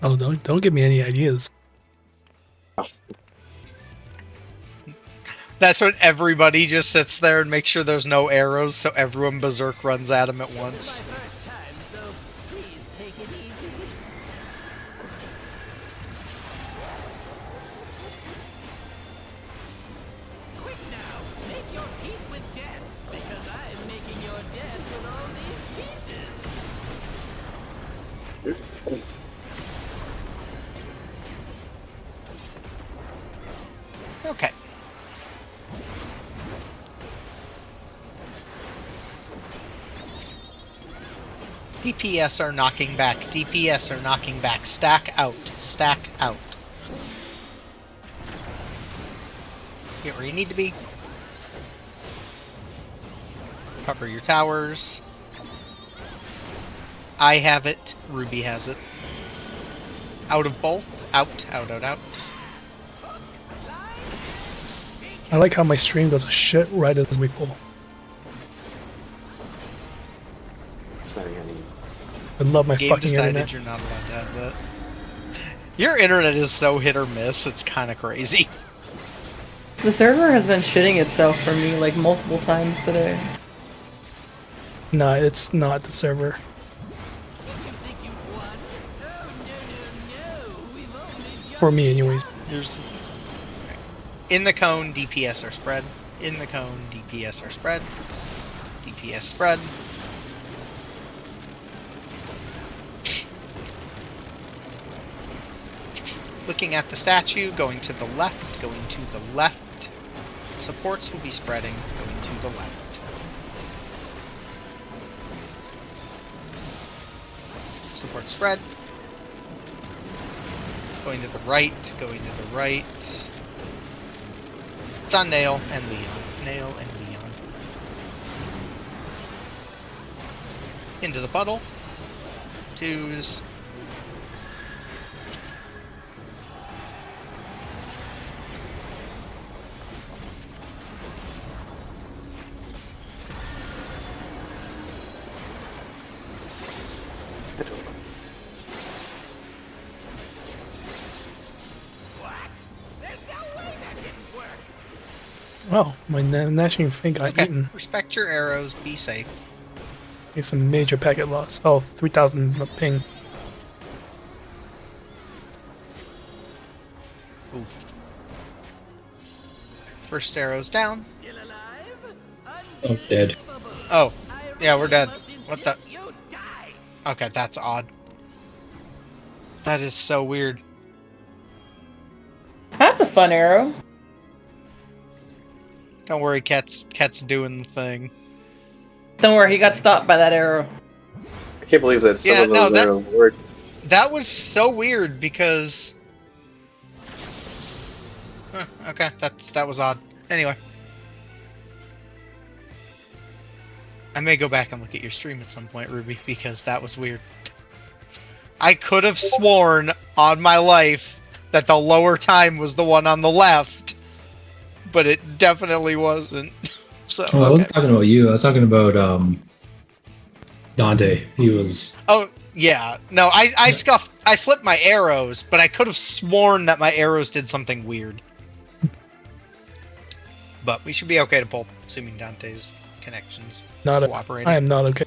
Oh, don't give me any ideas.
That's when everybody just sits there and makes sure there's no arrows, so everyone berserk runs at him at once. Okay. DPS are knocking back. DPS are knocking back. Stack out. Stack out. Get where you need to be. Cover your towers. I have it. Ruby has it. Out of both. Out, out, out, out.
I like how my stream does a shit right as we pull.
Sorry, honey.
I love my
Game
fucking
decided
internet.
you're not allowed to have that. Your internet is so hit or miss, it's kind of crazy.
The server has been shitting itself for me like multiple times today.
Nah, it's not the server. For me, anyways.
Here's in the cone, DPS are spread. In the cone, DPS are spread. DPS spread. Looking at the statue, going to the left, going to the left. Supports will be spreading, going to the left. Support spread. Going to the right, going to the right. It's on Nail and Leon. Nail and Leon. Into the puddle. Twos.
Wow, my gnashing fin got
Okay.
eaten.
Respect your arrows. Be safe.
It's a major packet loss. Oh, 3,000 ping.
Oof. First arrow's down.
Oh, dead.
Oh, yeah, we're dead. What the? Okay, that's odd. That is so weird.
That's a fun arrow.
Don't worry, Cat's doing the thing.
Don't worry, he got stopped by that arrow.
I can't believe that some
Yeah,
of
no,
those arrows worked.
That was so weird because. Huh, okay, that was odd. Anyway, I may go back and look at your stream at some point, Ruby, because that was weird. I could have sworn on my life that the lower time was the one on the left, but it definitely wasn't. So
Oh, I
okay.
wasn't talking about you. I was talking about Dante. He was.
Oh yeah, no, I scuffed. I flipped my arrows, but I could have sworn that my arrows did something weird. But we should be okay to pull, assuming Dante's connections
Not a,
cooperating.
I am not okay.